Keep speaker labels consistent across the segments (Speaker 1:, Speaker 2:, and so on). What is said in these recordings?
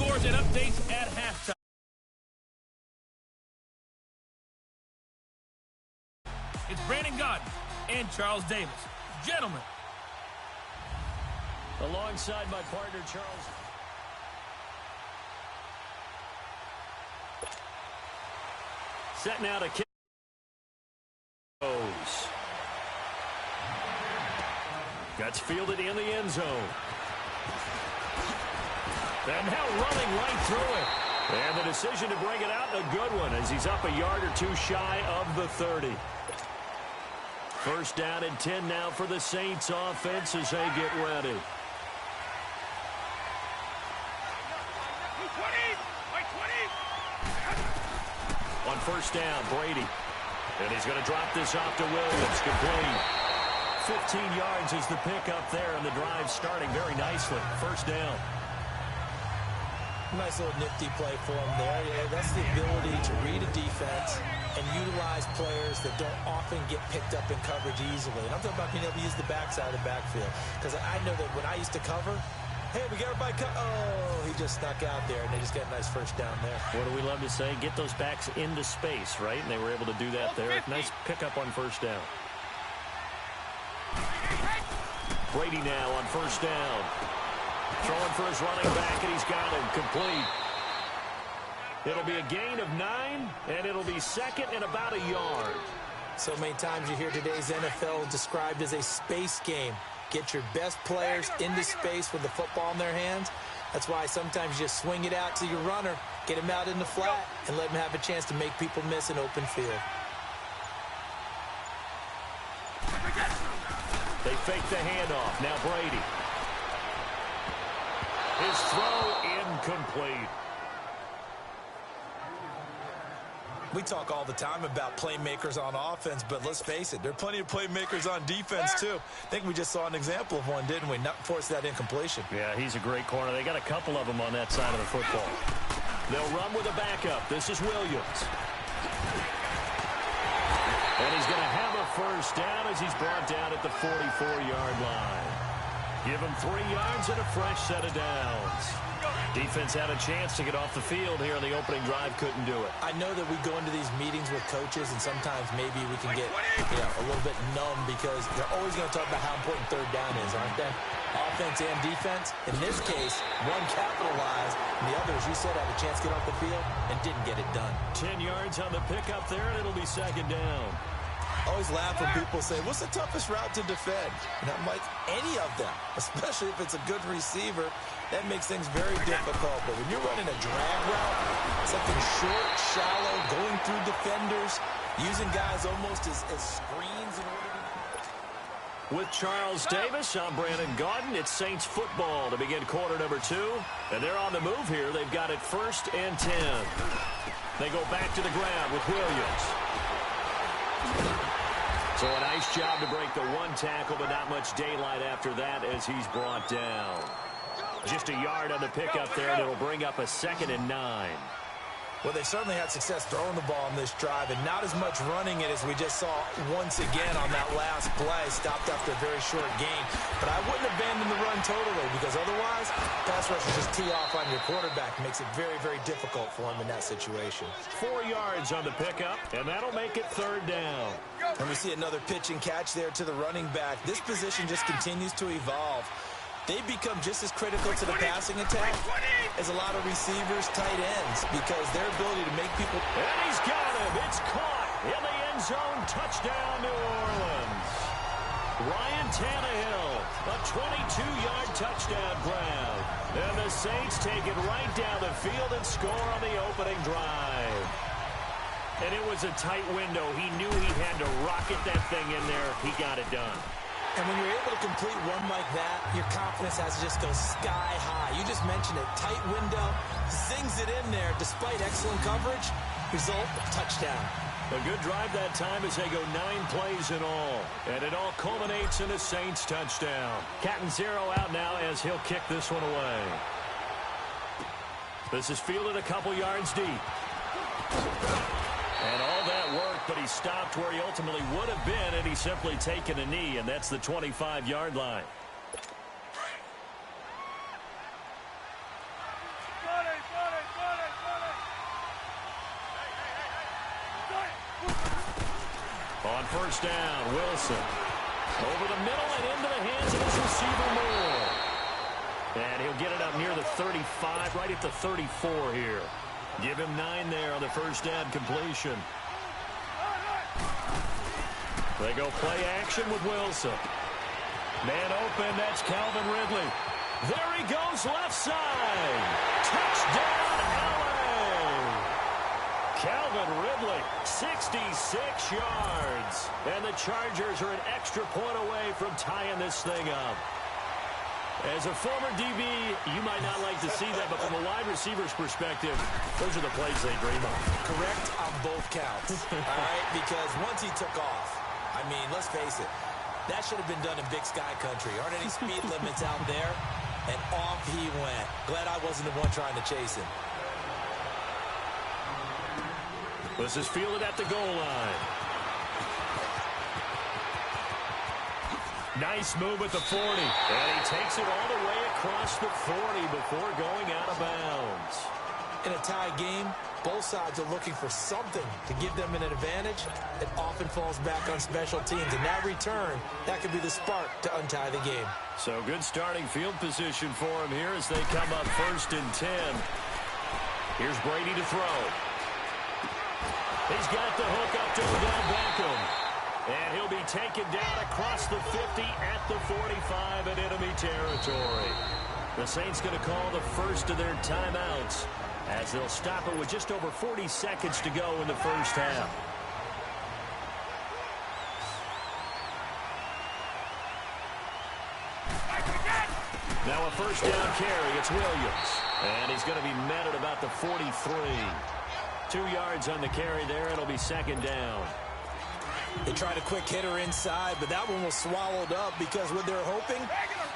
Speaker 1: scores and updates at halftime. It's Brandon Gaudin and Charles Davis. Gentlemen.
Speaker 2: Alongside my partner, Charles. Set now to kick. Gets fielded in the end zone. And now running right through it. And the decision to bring it out, a good one, as he's up a yard or two shy of the 30. First down and 10 now for the Saints offense as they get ready. On first down, Brady. And he's going to drop this off to Williams. Complete. 15 yards is the pickup there, and the drive starting very nicely. First down.
Speaker 3: Nice little nifty play for him there. Yeah, that's the ability to read a defense and utilize players that don't often get picked up in coverage easily. And I'm talking about being able to use the backside of the backfield. Because I know that when I used to cover, hey, we got everybody oh, he just snuck out there, and they just got a nice first down there.
Speaker 2: What do we love to say? Get those backs into space, right? And they were able to do that there. Nice pickup on first down. Brady now on first down. Throwing for his running back, and he's got him complete. It'll be a gain of 9, and it'll be second and about a yard.
Speaker 3: So many times you hear today's NFL described as a space game. Get your best players into space with the football in their hands. That's why sometimes you just swing it out to your runner, get him out in the flat, and let him have a chance to make people miss an open field.
Speaker 2: They fake the handoff. Now Brady. His throw incomplete.
Speaker 3: We talk all the time about playmakers on offense, but let's face it, there are plenty of playmakers on defense, too. I think we just saw an example of one, didn't we? Not force that incompletion.
Speaker 2: Yeah, he's a great corner. They got a couple of them on that side of the football. They'll run with a backup. This is Williams. And he's going to have a first down as he's brought down at the 44-yard line. Give him 3 yards and a fresh set of downs. Defense had a chance to get off the field here on the opening drive, couldn't do it.
Speaker 3: I know that we go into these meetings with coaches, and sometimes maybe we can get a little bit numb because they're always going to talk about how important third down is, aren't they? Offense and defense. In this case, one capitalized, and the other, as you said, had a chance to get off the field and didn't get it done.
Speaker 2: 10 yards on the pickup there, and it'll be second down.
Speaker 3: I always laugh when people say, what's the toughest route to defend? And I'm like, any of them, especially if it's a good receiver. That makes things very difficult. But when you're running a drag route, something short, shallow, going through defenders, using guys almost as screens in order to...
Speaker 2: With Charles Davis, I'm Brandon Gaudin. It's Saints football to begin quarter number 2. And they're on the move here. They've got it first and 10. They go back to the ground with Williams. So a nice job to break the one tackle, but not much daylight after that as he's brought down. Just a yard on the pickup there, and it'll bring up a second and 9.
Speaker 3: Well, they certainly had success throwing the ball in this drive, and not as much running it as we just saw once again on that last play. Stopped after a very short gain. But I wouldn't abandon the run totally, because otherwise, pass rushers just tee off on your quarterback. Makes it very, very difficult for him in that situation.
Speaker 2: 4 yards on the pickup, and that'll make it third down.
Speaker 3: And we see another pitch and catch there to the running back. This position just continues to evolve. They become just as critical to the passing attack as a lot of receivers, tight ends, because their ability to make people...
Speaker 2: And he's got him. It's caught in the end zone. Touchdown, New Orleans. Ryan Tannehill, a 22-yard touchdown grab. And the Saints take it right down the field and score on the opening drive. And it was a tight window. He knew he had to rocket that thing in there. He got it done.
Speaker 3: And when you're able to complete one like that, your confidence has to just go sky high. You just mentioned it. Tight window, zings it in there despite excellent coverage. Result, touchdown.
Speaker 2: A good drive that time as they go 9 plays in all. And it all culminates in a Saints touchdown. Cat and zero out now as he'll kick this one away. This is fielded a couple yards deep. And all that worked, but he stopped where he ultimately would have been, and he's simply taken a knee, and that's the 25-yard line. On first down, Wilson. Over the middle and into the hands of his receiver, Moore. And he'll get it up near the 35, right at the 34 here. Give him 9 there on the first down completion. They go play action with Wilson. Man open, that's Calvin Ridley. There he goes, left side. Touchdown, LA. Calvin Ridley, 66 yards. And the Chargers are an extra point away from tying this thing up. As a former DB, you might not like to see that, but from a wide receiver's perspective, those are the plays they dream of.
Speaker 3: Correct on both counts, all right? Because once he took off, I mean, let's face it, that should have been done in Big Sky Country. Aren't any speed limits out there? And off he went. Glad I wasn't the one trying to chase him.
Speaker 2: This is fielded at the goal line. Nice move at the 40. And he takes it all the way across the 40 before going out of bounds.
Speaker 3: In a tie game, both sides are looking for something to give them an advantage. It often falls back on special teams. And that return, that could be the spark to untie the game.
Speaker 2: So good starting field position for him here as they come up 1st and 10. Here's Brady to throw. He's got the hook up to Odell Beckham. And he'll be taken down across the 50 at the 45 in enemy territory. The Saints going to call the first of their timeouts as they'll stop it with just over 40 seconds to go in the first half. Now a first down carry. It's Williams. And he's going to be met at about the 43. 2 yards on the carry there. It'll be 2nd down.
Speaker 3: They tried a quick hitter inside, but that one was swallowed up because what they're hoping,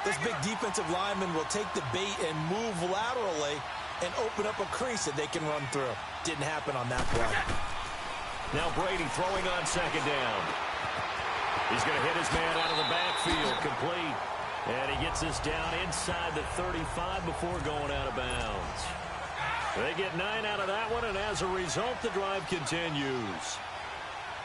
Speaker 3: this big defensive lineman will take the bait and move laterally and open up a crease that they can run through. Didn't happen on that play.
Speaker 2: Now Brady throwing on 2nd down. He's going to hit his man out of the backfield, complete. And he gets this down inside the 35 before going out of bounds. They get 9 out of that one, and as a result, the drive continues.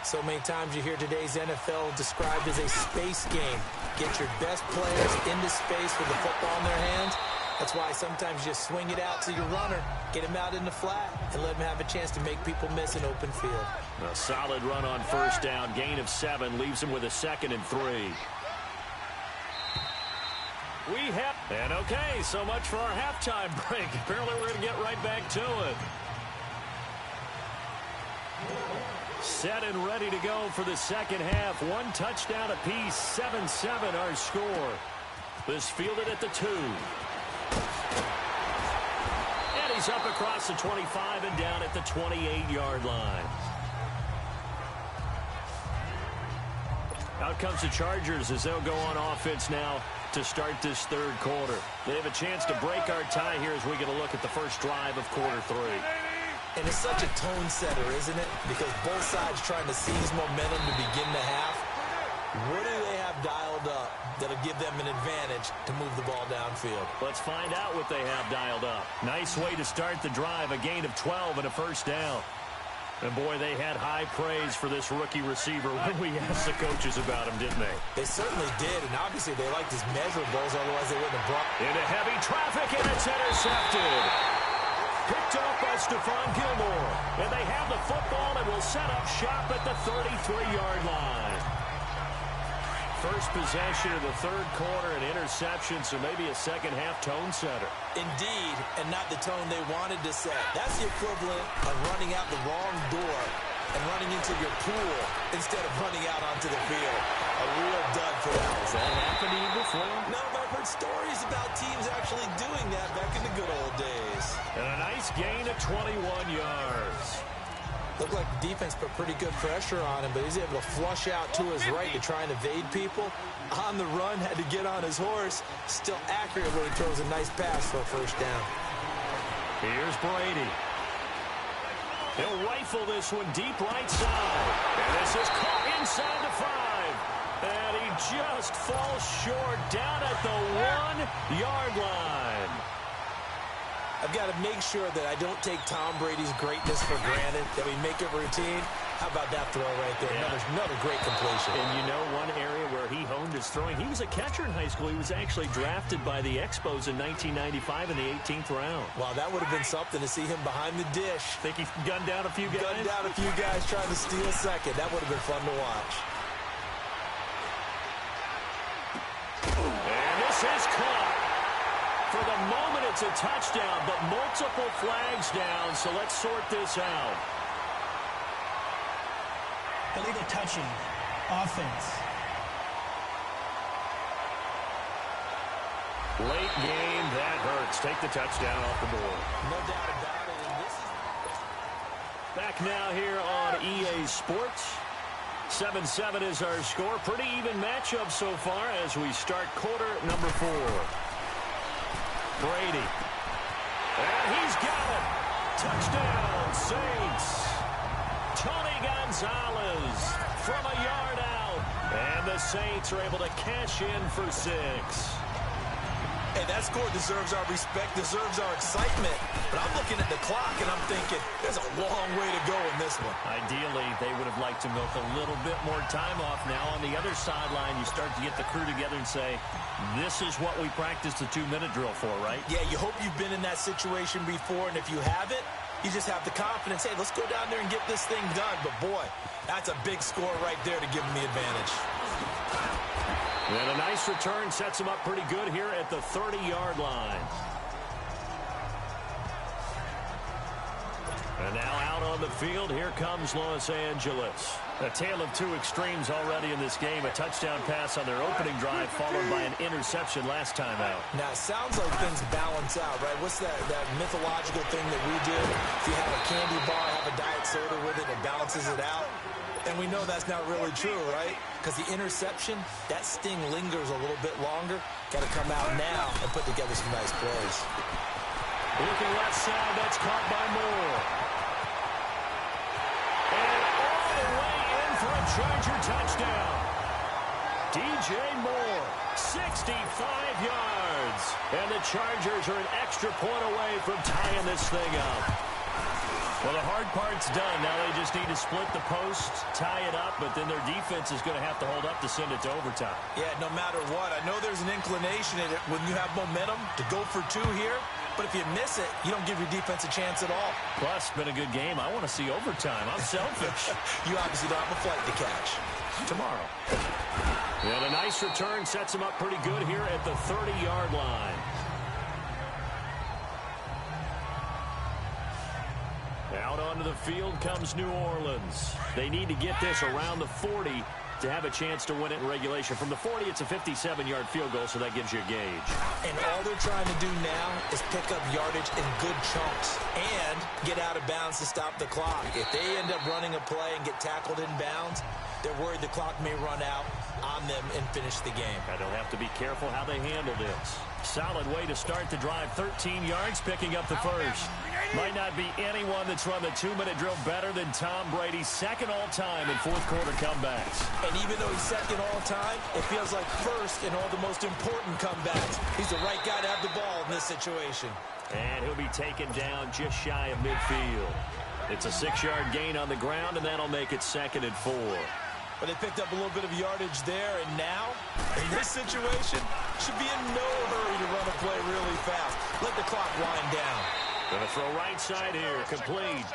Speaker 3: So many times you hear today's NFL described as a space game. Get your best players into space with the football in their hands. That's why sometimes you just swing it out to your runner, get him out in the flat, and let him have a chance to make people miss an open field.
Speaker 2: A solid run on first down, gain of 7, leaves him with a 2nd and 3. And okay, so much for our halftime break. Apparently we're going to get right back to it. Set and ready to go for the second half. 1 touchdown apiece, 7-7 our score. This fielded at the 2. And he's up across the 25 and down at the 28-yard line. Out comes the Chargers as they'll go on offense now to start this 3rd quarter. They have a chance to break our tie here as we get a look at the first drive of quarter 3.
Speaker 3: And it's such a tone setter, isn't it? Because both sides trying to seize momentum to begin the half. What do they have dialed up that'll give them an advantage to move the ball downfield?
Speaker 2: Let's find out what they have dialed up. Nice way to start the drive, a gain of 12 and a first down. And boy, they had high praise for this rookie receiver when we asked the coaches about him, didn't they?
Speaker 3: They certainly did, and obviously they liked his measurables, otherwise they wouldn't have brought...
Speaker 2: Into heavy traffic, and it's intercepted. Picked up by Stephon Gilmore. And they have the football and will set up shop at the 33-yard line. First possession of the 3rd quarter, an interception, so maybe a second-half tone setter.
Speaker 3: Indeed, and not the tone they wanted to set. That's the equivalent of running out the wrong door and running into your pool instead of running out onto the field. A real dud for that.
Speaker 2: Has that happened to you before?
Speaker 3: No, but I've heard stories about teams actually doing that back in the good old days.
Speaker 2: And a nice gain of 21 yards.
Speaker 3: Looked like the defense put pretty good pressure on him, but he's able to flush out to his right to try and evade people. On the run, had to get on his horse. Still accurate when he throws a nice pass for a first down.
Speaker 2: Here's Brady. He'll rifle this one deep right side. And this is caught inside the 5. And he just falls short down at the 1-yard line.
Speaker 3: I've got to make sure that I don't take Tom Brady's greatness for granted, that we make it routine. How about that throw right there? Yeah. Another great completion.
Speaker 2: And you know one area where he honed his throwing? He was a catcher in high school. He was actually drafted by the Expos in 1995 in the 18th round.
Speaker 3: Wow, that would have been something to see him behind the dish.
Speaker 2: Think he gunned down a few guys?
Speaker 3: Gunned down a few guys trying to steal second. That would have been fun to watch.
Speaker 2: And this is caught. For the moment, it's a touchdown, but multiple flags down, so let's sort this out.
Speaker 4: Illegal touching. Offense.
Speaker 2: Late game, that hurts. Take the touchdown off the board.
Speaker 3: No doubt about it. And this is...
Speaker 2: Back now here on EA Sports. 7-7 is our score. Pretty even matchup so far as we start quarter number 4. Brady. And he's got it. Touchdown, Saints. Tony Gonzalez from a yard out. And the Saints are able to cash in for 6.
Speaker 3: Hey, that score deserves our respect, deserves our excitement. But I'm looking at the clock, and I'm thinking, there's a long way to go in this one.
Speaker 2: Ideally, they would have liked to milk a little bit more time off. Now, on the other sideline, you start to get the crew together and say, this is what we practiced the 2-minute drill for, right?
Speaker 3: Yeah, you hope you've been in that situation before, and if you haven't, you just have the confidence, hey, let's go down there and get this thing done. But, boy, that's a big score right there to give them the advantage.
Speaker 2: And a nice return sets him up pretty good here at the 30-yard line. And now out on the field, here comes Los Angeles. A tale of two extremes already in this game. A touchdown pass on their opening drive, followed by an interception last time out.
Speaker 3: Now, it sounds like things balance out, right? What's that mythological thing that we do? If you have a candy bar, have a diet soda with it, it balances it out. And we know that's not really true, right? Because the interception, that sting lingers a little bit longer. Got to come out now and put together some nice plays.
Speaker 2: Looking left side, that's caught by Moore. And all the way in for a Charger touchdown. DJ Moore, 65 yards. And the Chargers are an extra point away from tying this thing up. Well, the hard part's done. Now they just need to split the post, tie it up, but then their defense is going to have to hold up to send it to overtime.
Speaker 3: Yeah, no matter what. I know there's an inclination in it when you have momentum to go for 2 here, but if you miss it, you don't give your defense a chance at all.
Speaker 2: Plus, been a good game. I want to see overtime. I'm selfish.
Speaker 3: You obviously don't have a flight to catch.
Speaker 2: Tomorrow. And a nice return sets him up pretty good here at the 30-yard line. Out onto the field comes New Orleans. They need to get this around the 40 to have a chance to win it in regulation. From the 40, it's a 57-yard field goal, so that gives you a gauge.
Speaker 3: And all they're trying to do now is pick up yardage in good chunks and get out of bounds to stop the clock. If they end up running a play and get tackled in bounds, they're worried the clock may run out on them and finish the game.
Speaker 2: And they'll have to be careful how they handle this. Solid way to start the drive. 13 yards, picking up the first. Might not be anyone that's run the 2-minute drill better than Tom Brady. Second all-time in fourth-quarter comebacks.
Speaker 3: And even though he's second all-time, it feels like first in all the most important comebacks. He's the right guy to have the ball in this situation.
Speaker 2: And he'll be taken down just shy of midfield. It's a 6-yard gain on the ground, and that'll make it 2nd and 4.
Speaker 3: But they picked up a little bit of yardage there, and now, in this situation, should be in no hurry to run a play really fast. Let the clock wind down.
Speaker 2: Gonna throw right side here, complete.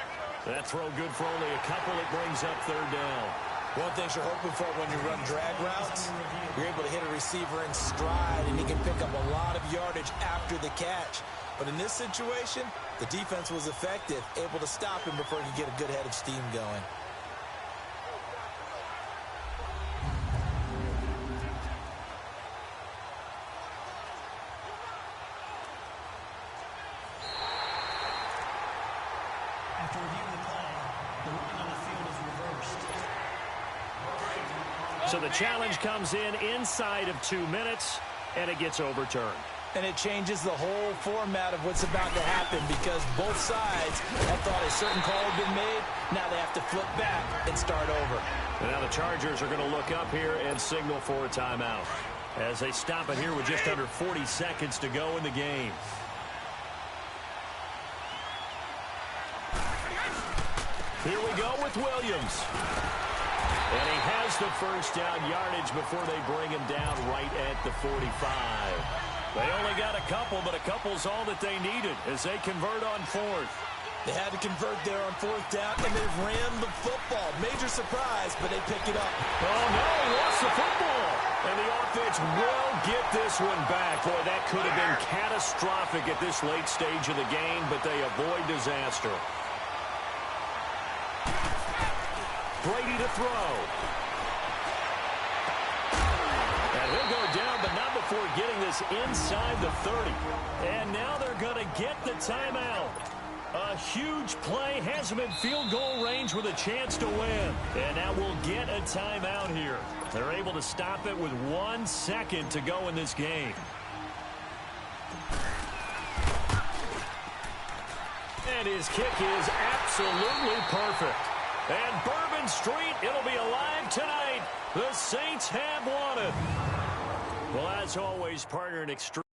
Speaker 2: That throw good for only a couple. It brings up 3rd down.
Speaker 3: One thing you're hoping for when you run drag routes, you're able to hit a receiver in stride, and he can pick up a lot of yardage after the catch. But in this situation, the defense was effective, able to stop him before he could get a good head of steam going.
Speaker 4: After reviewing the play, the running on the field is reversed.
Speaker 2: So the challenge comes in inside of 2 minutes, and it gets overturned.
Speaker 3: And it changes the whole format of what's about to happen because both sides have thought a certain call had been made. Now they have to flip back and start over.
Speaker 2: And now the Chargers are going to look up here and signal for a timeout as they stop it here with just under 40 seconds to go in the game. Here we go with Williams. And he has the first down yardage before they bring him down right at the 45. They only got a couple, but a couple's all that they needed as they convert on fourth.
Speaker 3: They had to convert there on fourth down, and they ran the football. Major surprise, but they pick it up.
Speaker 2: Oh, no, he lost the football. And the offense will get this one back. Boy, that could have been catastrophic at this late stage of the game, but they avoid disaster. Brady to throw. And he'll go down, but not before getting this inside the 30. And now they're going to get the timeout. A huge play has them in field goal range with a chance to win. And now we'll get a timeout here. They're able to stop it with 1 second to go in this game. And his kick is absolutely perfect. And Bourbon Street, it'll be alive tonight. The Saints have won it. Well, as always, partner, an extreme